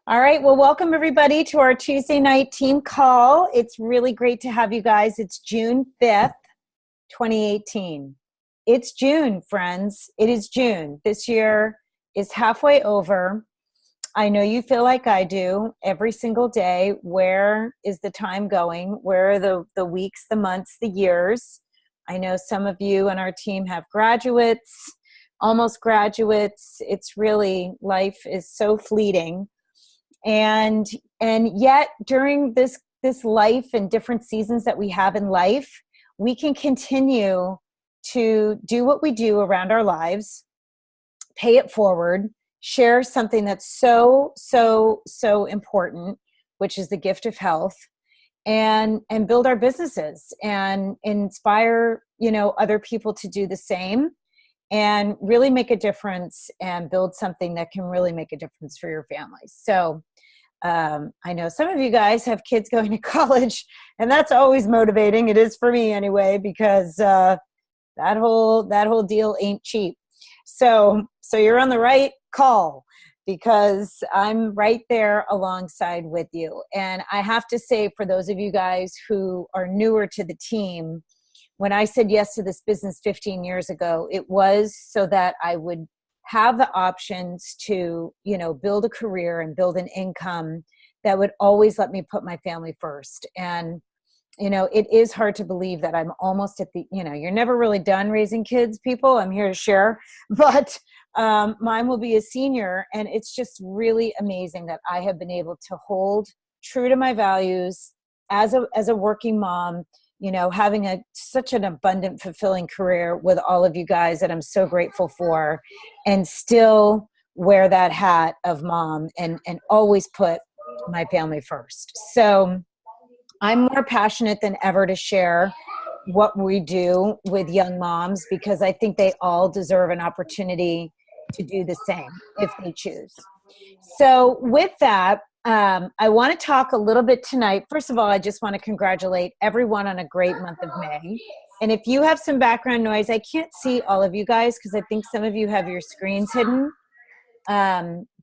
All right. Well, welcome everybody to our Tuesday night team call. It's really great to have you guys. It's June 5th, 2018. It's June, friends. It is June. This year is halfway over. I know you feel like I do every single day. Where is the time going? Where are the weeks, the months, the years? I know some of you on our team have graduates, almost graduates. It's really, life is so fleeting. And yet during this life and different seasons that we have in life, we can continue to do what we do around our lives, pay it forward, share something that's so important, which is the gift of health, and build our businesses and inspire, other people to do the same and really make a difference and build something that can really make a difference for your families. So I know some of you guys have kids going to college, and that's always motivating. It is for me anyway, because that whole deal ain't cheap. So you're on the right call, because I'm right there alongside with you. And I have to say, for those of you guys who are newer to the team, when I said yes to this business 15 years ago, it was so that I would have the options to, build a career and build an income that would always let me put my family first. And, it is hard to believe that I'm almost at the, you're never really done raising kids, people. I'm here to share, but mine will be a senior. And it's just really amazing that I have been able to hold true to my values as a working mom, having such an abundant, fulfilling career with all of you guys that I'm so grateful for, and still wear that hat of mom and always put my family first. So I'm more passionate than ever to share what we do with young moms, because I think they all deserve an opportunity to do the same if they choose. So with that, I want to talk a little bit tonight. First of all, I just want to congratulate everyone on a great month of May. And if you have some background noise, I can't see all of you guys because I think some of you have your screens hidden.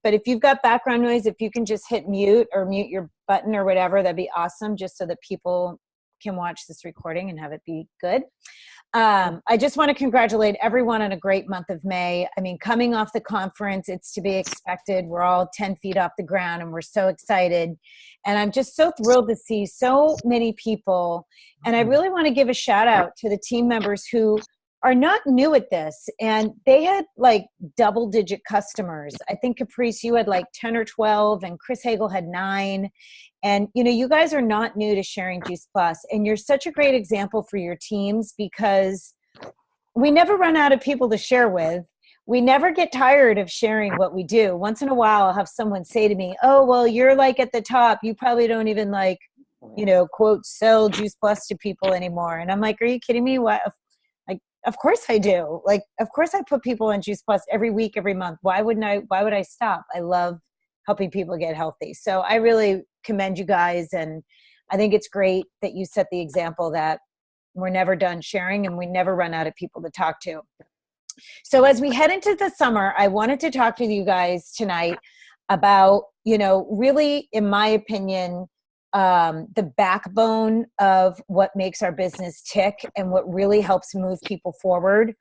But if you've got background noise, if you can just hit mute or mute your button or whatever, that'd be awesome, just so that people can watch this recording and have it be good. I just want to congratulate everyone on a great month of May. I mean, coming off the conference, it's to be expected. We're all 10 feet off the ground and we're so excited. And I'm just so thrilled to see so many people. And I really want to give a shout out to the team members who are not new at this. And they had like double-digit customers. I think Caprice, you had like 10 or 12, and Chris Hagel had 9. And, you guys are not new to sharing Juice Plus, and you're such a great example for your teams, because we never run out of people to share with. We never get tired of sharing what we do. Once in a while, I'll have someone say to me, oh, well, you're like at the top. You probably don't even quote, sell Juice Plus to people anymore. And I'm like, are you kidding me? What? Of course I do. Of course I put people on Juice Plus every week, every month. Why would I stop? I love helping people get healthy. So I really commend you guys. And I think it's great that you set the example that we're never done sharing and we never run out of people to talk to. So as we head into the summer, I wanted to talk to you guys tonight about, really, in my opinion, the backbone of what makes our business tick and what really helps move people forward.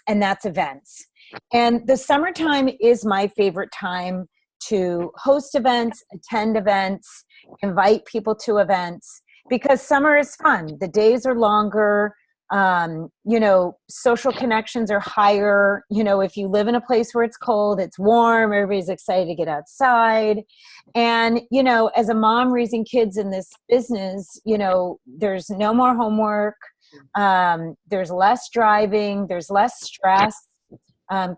And that's events. And the summertime is my favorite time to host events, attend events, invite people to events, because summer is fun. The days are longer. Social connections are higher. If you live in a place where it's cold, it's warm, everybody's excited to get outside. And, as a mom raising kids in this business, there's no more homework. There's less driving, there's less stress.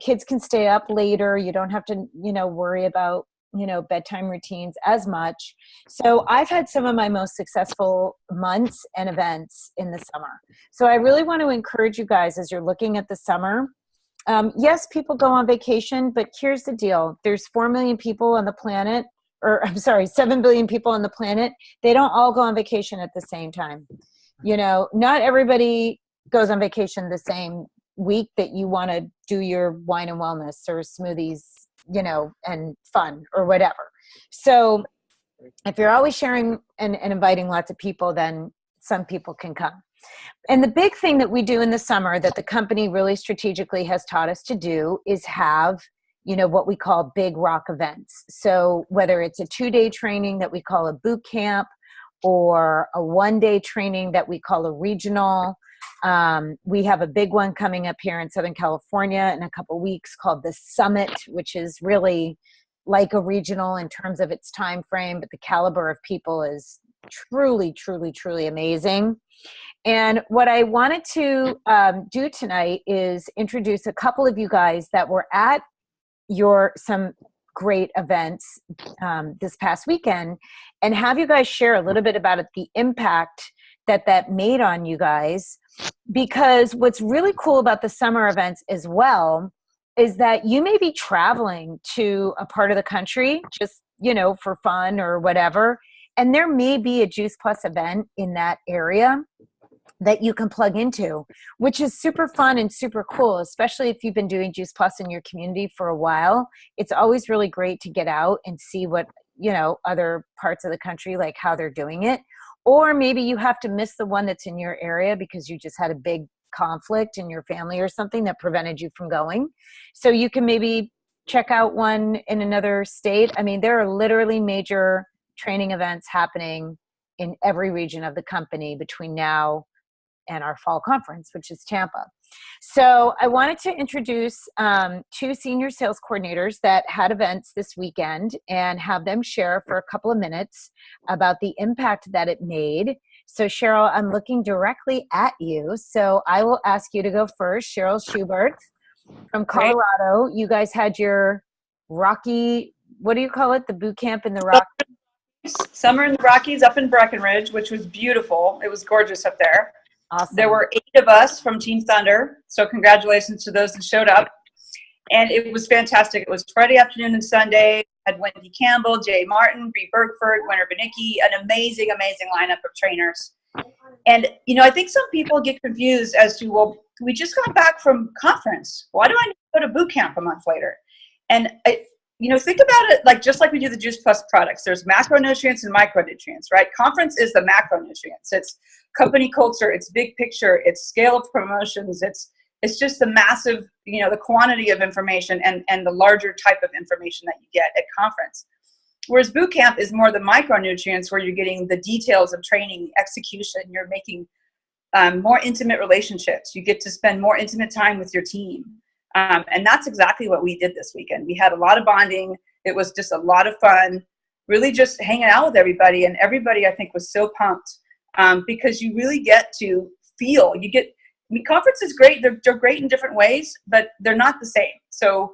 Kids can stay up later. You don't have to, worry about, bedtime routines as much. So I've had some of my most successful months and events in the summer. So I really want to encourage you guys as you're looking at the summer. Yes, people go on vacation, but here's the deal. There's 4 million people on the planet, or I'm sorry, 7 billion people on the planet. They don't all go on vacation at the same time. Not everybody goes on vacation the same week that you want to do your wine and wellness or smoothies and fun or whatever. So if you're always sharing and inviting lots of people, then some people can come. And the big thing that we do in the summer that the company really strategically has taught us to do is have, what we call big rock events. So whether it's a 2-day training that we call a boot camp or a 1-day training that we call a regional, we have a big one coming up here in Southern California in a couple weeks called the Summit, which is really like a regional in terms of its time frame, but the caliber of people is truly, truly, truly amazing. And what I wanted to do tonight is introduce a couple of you guys that were at some great events this past weekend, and have you guys share a little bit about it, the impact that made on you guys. Because what's really cool about the summer events as well is that you may be traveling to a part of the country just, for fun or whatever, and there may be a Juice Plus event in that area that you can plug into, which is super fun and super cool, especially if you've been doing Juice Plus in your community for a while. It's always really great to get out and see what, other parts of the country, like how they're doing it. Or maybe you have to miss the one that's in your area because you just had a big conflict in your family or something that prevented you from going. So you can maybe check out one in another state. I mean, there are literally major training events happening in every region of the company between now and our fall conference, which is Tampa. So I wanted to introduce 2 senior sales coordinators that had events this weekend and have them share for a couple of minutes about the impact that it made. So Cheryl, I'm looking directly at you. So I will ask you to go first. Cheryl Schubert from Colorado. Great. You guys had your Rocky, what do you call it? The boot camp in the Rockies? Summer in the Rockies up in Breckenridge, which was beautiful. It was gorgeous up there. Awesome. There were 8 of us from Team Thunder, so congratulations to those that showed up. And it was fantastic. It was Friday afternoon and Sunday. We had Wendy Campbell, Jay Martin, Bree Bergford, Winter Benicki, an amazing, amazing lineup of trainers. And, I think some people get confused as to, well, we just got back from conference. Why do I need to go to boot camp a month later? And think about it just like we do the Juice Plus products. There's macronutrients and micronutrients, right? Conference is the macronutrients. It's company culture, it's big picture, it's scale of promotions, it's just the massive, the quantity of information and the larger type of information that you get at conference. Whereas boot camp is more the micronutrients, where you're getting the details of training, execution, you're making more intimate relationships. You get to spend more intimate time with your team. And that's exactly what we did this weekend. We had a lot of bonding. It was just a lot of fun, really just hanging out with everybody. And everybody, I think, was so pumped because you really get to feel. Conference is great. They're great in different ways, but they're not the same. So,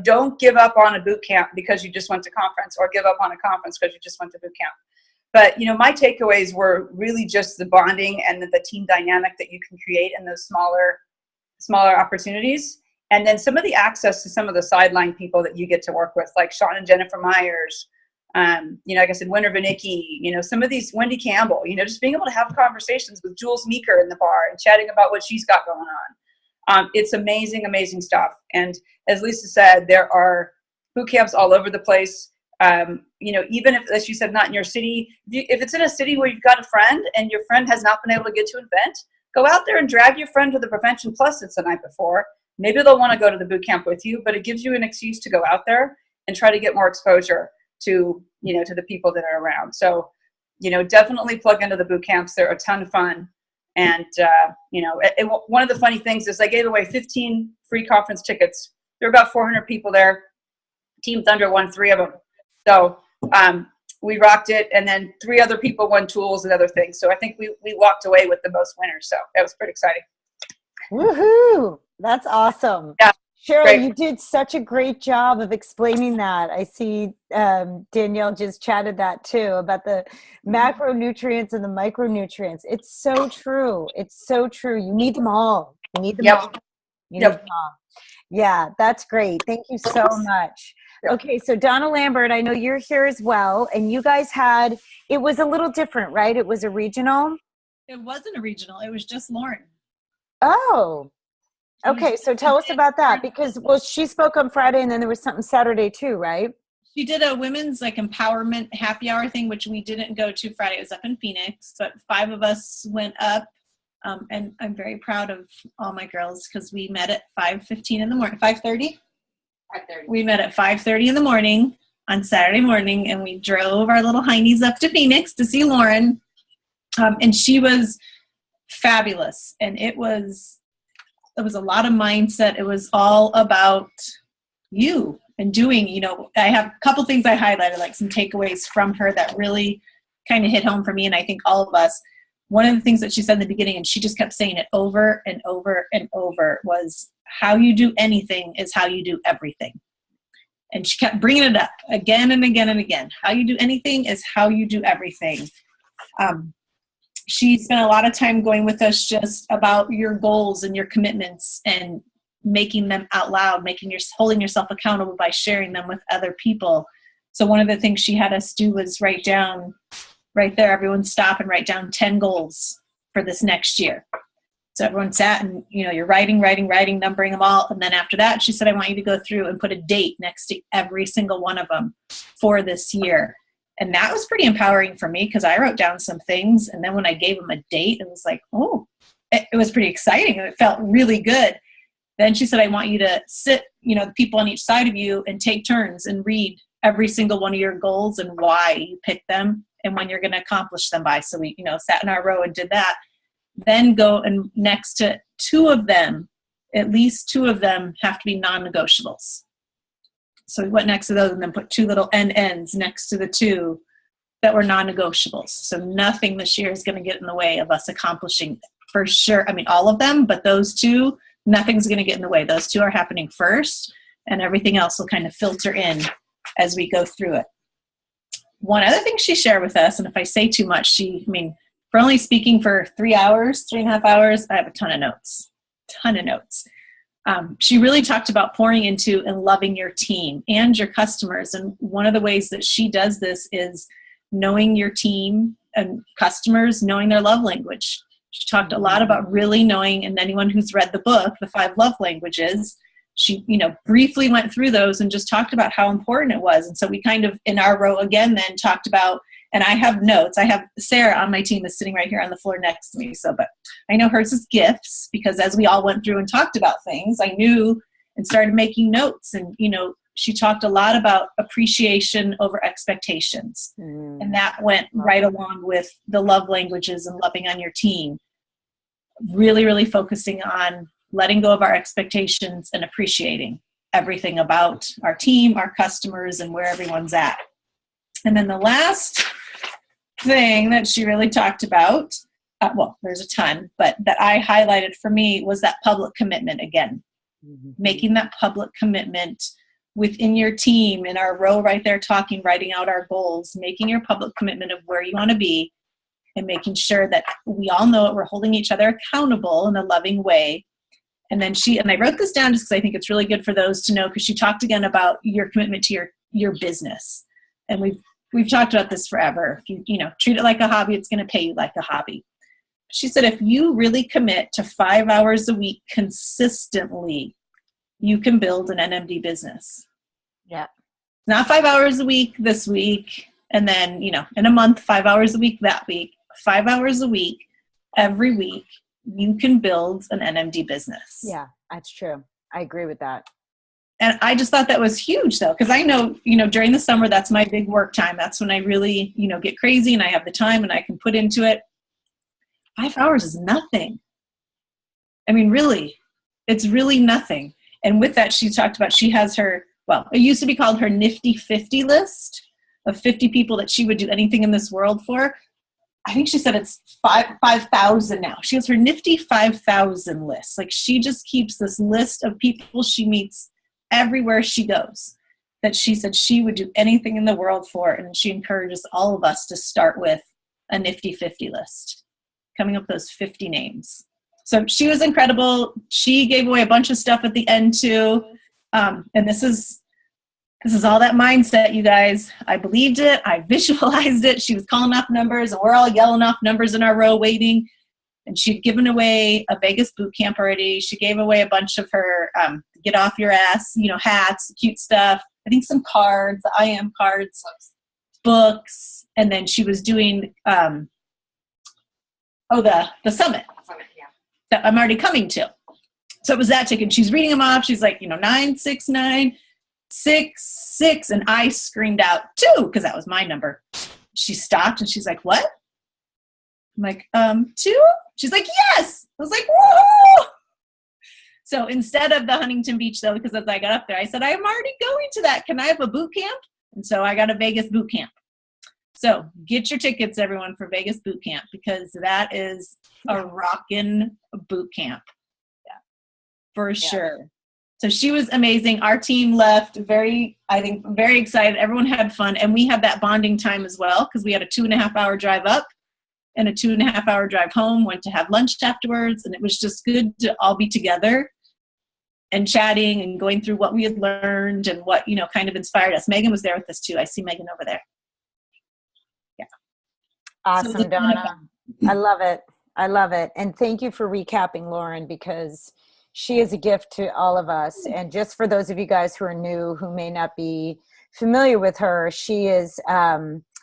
don't give up on a boot camp because you just went to conference, or give up on a conference because you just went to boot camp. But, my takeaways were really just the bonding and the team dynamic that you can create in those smaller opportunities. And then some of the access to some of the sideline people that you get to work with, like Sean and Jennifer Myers, like I said, Winter Benicki, some of these, Wendy Campbell, just being able to have conversations with Jules Meeker in the bar and chatting about what she's got going on. It's amazing, amazing stuff. And as Lisa said, there are boot camps all over the place. Even if, as she said, not in your city, if it's in a city where you've got a friend and your friend has not been able to get to an event, go out there and drag your friend to the Prevention Plus that's the night before. Maybe they'll want to go to the boot camp with you, but it gives you an excuse to go out there and try to get more exposure to, to the people that are around. So, definitely plug into the boot camps. They're a ton of fun. And, one of the funny things is I gave away 15 free conference tickets. There were about 400 people there. Team Thunder won 3 of them. So we rocked it. And then 3 other people won tools and other things. So I think we walked away with the most winners. So that was pretty exciting. Woohoo! That's awesome. Yeah, Cheryl, great. You did such a great job of explaining that. I see Danielle just chatted that too, about the macronutrients and the micronutrients. It's so true. It's so true. You need them all. You need them all. You need them all. Yeah, that's great. Thank you so much. Okay, so Donna Lambert, I know you're here as well, and you guys it was a little different, right? It was a regional? It wasn't a regional. It was just Lauren. Oh, Okay, so tell us about that because, well, she spoke on Friday and then there was something Saturday too, right? She did a women's like empowerment happy hour thing, which we didn't go to Friday. It was up in Phoenix, but 5 of us went up. And I'm very proud of all my girls because we met at 5:15 in the morning, 5:30? 5:30. We met at 5:30 in the morning on Saturday morning, and we drove our little heinies up to Phoenix to see Lauren. And she was fabulous. And it was a lot of mindset. It was all about you and doing, I have a couple things I highlighted, like some takeaways from her that really kind of hit home for me. And I think all of us, one of the things that she said in the beginning, and she just kept saying it over and over and over, was how you do anything is how you do everything. And she kept bringing it up again and again and again. How you do anything is how you do everything. She spent a lot of time going with us just about your goals and your commitments and making them out loud, holding yourself accountable by sharing them with other people. So one of the things she had us do was write down right there, everyone stop and write down 10 goals for this next year. So everyone sat and, you're writing, numbering them all. And then after that, she said, I want you to go through and put a date next to every single one of them for this year. And that was pretty empowering for me because I wrote down some things. And then when I gave them a date, it was like, oh, it was pretty exciting. It felt really good. Then she said, I want you to sit, the people on each side of you and take turns and read every single one of your goals and why you picked them and when you're going to accomplish them by. So we, sat in our row and did that. Then go and next to 2 of them, at least 2 of them have to be non-negotiables. So we went next to those and then put 2 little ends next to the 2 that were non-negotiables. So nothing this year is going to get in the way of us accomplishing for sure. I mean, all of them, but those 2, nothing's going to get in the way. Those 2 are happening first, and everything else will kind of filter in as we go through it. One other thing she shared with us, and if I say too much, for only speaking for 3.5 hours, I have a ton of notes. She really talked about pouring into and loving your team and your customers. And one of the ways that she does this is knowing your team and customers, knowing their love language. She talked a lot about really knowing, and anyone who's read the book, The 5 Love Languages, she, briefly went through those and just talked about how important it was. And so we kind of, in our row again, then talked about, and I have notes. I have Sarah on my team is sitting right here on the floor next to me. So, but I know hers is gifts because as we all went through and talked about things, I knew and started making notes. And, she talked a lot about appreciation over expectations. And that went right along with the love languages and loving on your team. Really, really focusing on letting go of our expectations and appreciating everything about our team, our customers, and where everyone's at. And then the last thing that she really talked about, there's a ton, but that I highlighted for me was that public commitment again. Making that public commitment within your team, in our row right there talking, writing out our goals, making your public commitment of where you want to be, and making sure that we all know it, we're holding each other accountable in a loving way. And then and I wrote this down just because I think it's really good for those to know, because she talked again about your commitment to your business. And we've talked about this forever. If you treat it like a hobby, it's going to pay you like a hobby. She said, if you really commit to 5 hours a week consistently, you can build an NMD business. Yeah. Not 5 hours a week this week, and then, in a month, 5 hours a week that week. 5 hours a week, every week, you can build an NMD business. Yeah, that's true. I agree with that. And I just thought that was huge, though, because I know, during the summer, that's my big work time. That's when I really, get crazy and I have the time and I can put into it. 5 hours is nothing. I mean, really, it's really nothing. And with that, she talked about, she has her, it used to be called her Nifty 50 list of 50 people that she would do anything in this world for. I think she said it's 5,000 now. She has her Nifty 5,000 list. Like, she just keeps this list of people she meets everywhere she goes that she said she would do anything in the world for. And she encourages all of us to start with a Nifty 50 list, coming up with those 50 names. So she was incredible. She gave away a bunch of stuff at the end too. And this is all that mindset, you guys. I believed it. I visualized it. She was calling off numbers and we're all yelling off numbers in our row waiting. And she'd given away a Vegas boot camp already. She gave away a bunch of her get off your ass, hats, cute stuff. I think some cards, I am cards, books. And then she was doing, the summit that I'm already coming to. So it was that ticket. She's reading them off. She's like, 9, 6, 9, 6, 6. And I screamed out 2 because that was my number. She stopped and she's like, what? I'm like, 2? She's like, yes. I was like, whoa. So instead of the Huntington Beach, though, because as I got up there, I said, I'm already going to that. Can I have a boot camp? And so I got a Vegas boot camp. So get your tickets, everyone, for Vegas boot camp, because that is a rockin' boot camp. Yeah, for sure. So she was amazing. Our team left very excited. Everyone had fun. And we had that bonding time as well, because we had a 2.5-hour drive up and a 2.5-hour drive home, went to have lunch afterwards. And it was just good to all be together and chatting and going through what we had learned and what, kind of inspired us. Megan was there with us too. I see Megan over there. Yeah. Awesome, so Donna. I love it. I love it. And thank you for recapping Lauren, because she is a gift to all of us. And just for those of you guys who are new, who may not be familiar with her, she is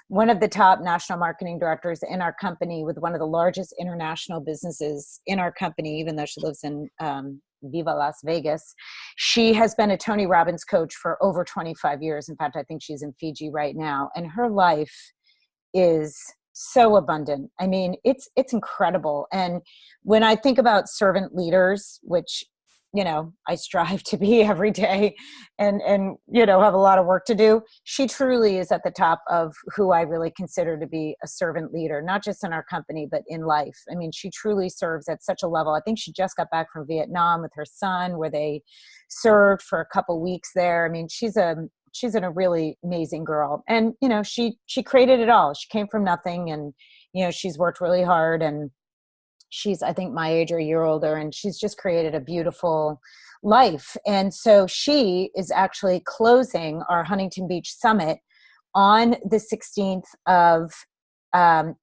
one of the top national marketing directors in our company, with one of the largest international businesses in our company, even though she lives in Viva Las Vegas. She has been a Tony Robbins coach for over 25 years. In fact, I think she's in Fiji right now. And her life is so abundant. I mean, it's incredible. And when I think about servant leaders, which, I strive to be every day and have a lot of work to do, she truly is at the top of who I really consider to be a servant leader, not just in our company, but in life. I mean, she truly serves at such a level. I think she just got back from Vietnam with her son, where they served for a couple weeks there. I mean, she's a really amazing girl. And, she created it all. She came from nothing, and, she's worked really hard, and she's, I think, my age or a year older, and she's just created a beautiful life. And so she is actually closing our Huntington Beach Summit on the 16th of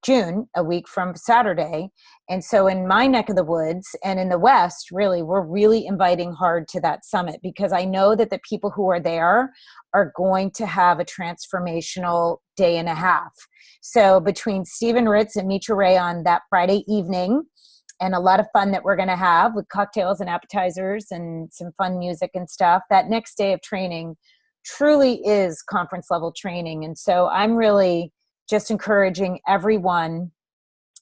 June, a week from Saturday. And so in my neck of the woods and in the West, really, we're really inviting hard to that summit, because I know that the people who are there are going to have a transformational day and a half. So between Stephen Ritz and Mitra Ray on that Friday evening, and a lot of fun that we're going to have with cocktails and appetizers and some fun music and stuff, that next day of training truly is conference level training. And so I'm really just encouraging everyone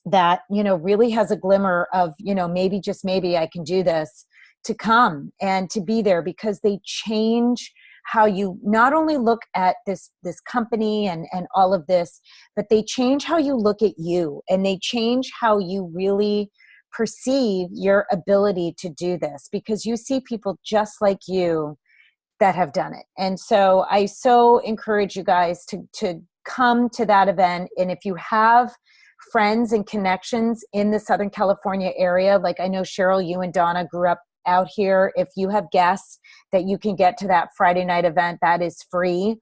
that, really has a glimmer of, maybe, just maybe I can do this, to come and to be there, because they change how you not only look at this company and all of this, but they change how you look at you, and they change how you really perceive your ability to do this, because you see people just like you that have done it. And so I so encourage you guys to come to that event. And if you have friends and connections in the Southern California area, like I know Cheryl, you and Donna grew up out here, if you have guests that you can get to that Friday night event, that is free.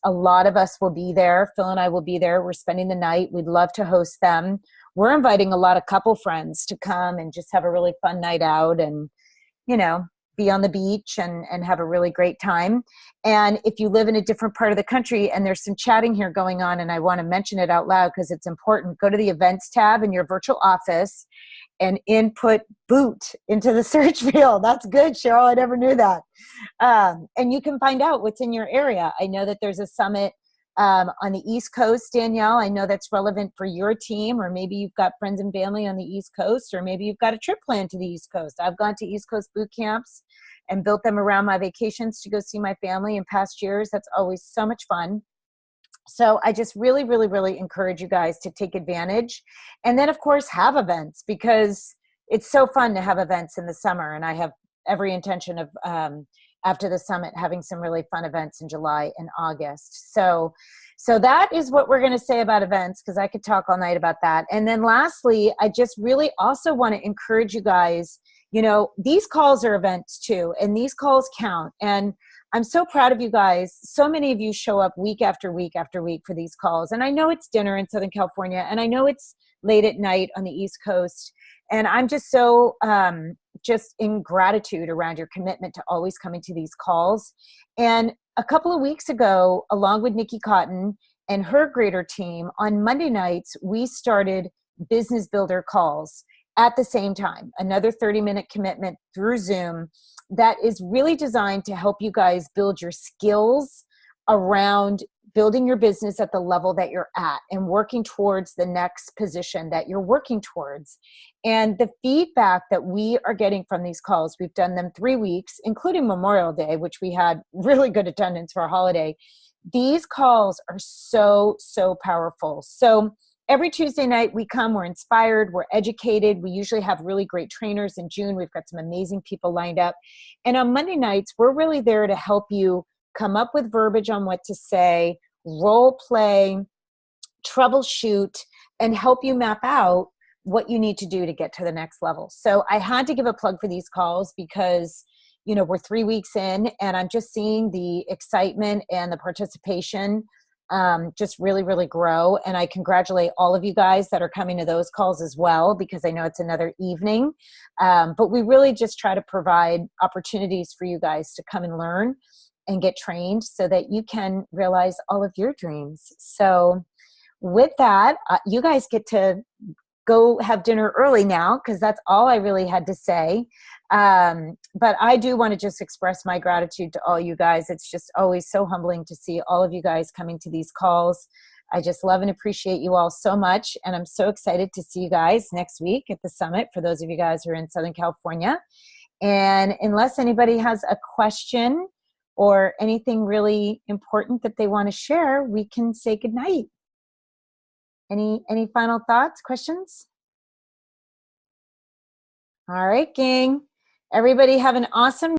A lot of us will be there. Phil and I will be there. We're spending the night. We'd love to host them. We're inviting a lot of couple friends to come and just have a really fun night out and, be on the beach and have a really great time. And if you live in a different part of the country, and there's some chatting here going on, and I want to mention it out loud because it's important, go to the events tab in your virtual office and input boot into the search field. That's good, Cheryl. I never knew that. And you can find out what's in your area. I know that there's a summit on the East Coast, Danielle. I know that's relevant for your team, or maybe you've got friends and family on the East Coast, or maybe you've got a trip planned to the East Coast. I've gone to East Coast boot camps and built them around my vacations to go see my family in past years. That's always so much fun. So I just really, really, really encourage you guys to take advantage. And then, of course, have events, because it's so fun to have events in the summer. And I have every intention of, after the summit, having some really fun events in July and August. So that is what we're going to say about events, because I could talk all night about that. And then lastly, I just really also want to encourage you guys, these calls are events too, and these calls count. And I'm so proud of you guys. So many of you show up week after week after week for these calls. And I know it's dinner in Southern California, and I know it's late at night on the East Coast. And I'm just so just in gratitude around your commitment to always coming to these calls. And a couple of weeks ago, along with Nikki Cotton and her greater team, on Monday nights, we started business builder calls at the same time, another 30-minute commitment through Zoom that is really designed to help you guys build your skills around building your business at the level that you're at and working towards the next position that you're working towards. And the feedback that we are getting from these calls, we've done them 3 weeks, including Memorial Day, which we had really good attendance for a holiday. These calls are so, so powerful. So every Tuesday night we come, we're inspired, we're educated. We usually have really great trainers. In June, we've got some amazing people lined up. And on Monday nights, we're really there to help you come up with verbiage on what to say, role play, troubleshoot, and help you map out what you need to do to get to the next level. So I had to give a plug for these calls because, you know, we're 3 weeks in and I'm just seeing the excitement and the participation just really, really grow. And I congratulate all of you guys that are coming to those calls as well, because I know it's another evening. But we really just try to provide opportunities for you guys to come and learn and get trained so that you can realize all of your dreams. So with that, you guys get to go have dinner early now, because that's all I really had to say. But I do want to just express my gratitude to all you guys. It's just always so humbling to see all of you guys coming to these calls. I just love and appreciate you all so much. And I'm so excited to see you guys next week at the summit, for those of you guys who are in Southern California. And unless anybody has a question or anything really important that they want to share, we can say goodnight. Any final thoughts, questions? All right, gang. Everybody have an awesome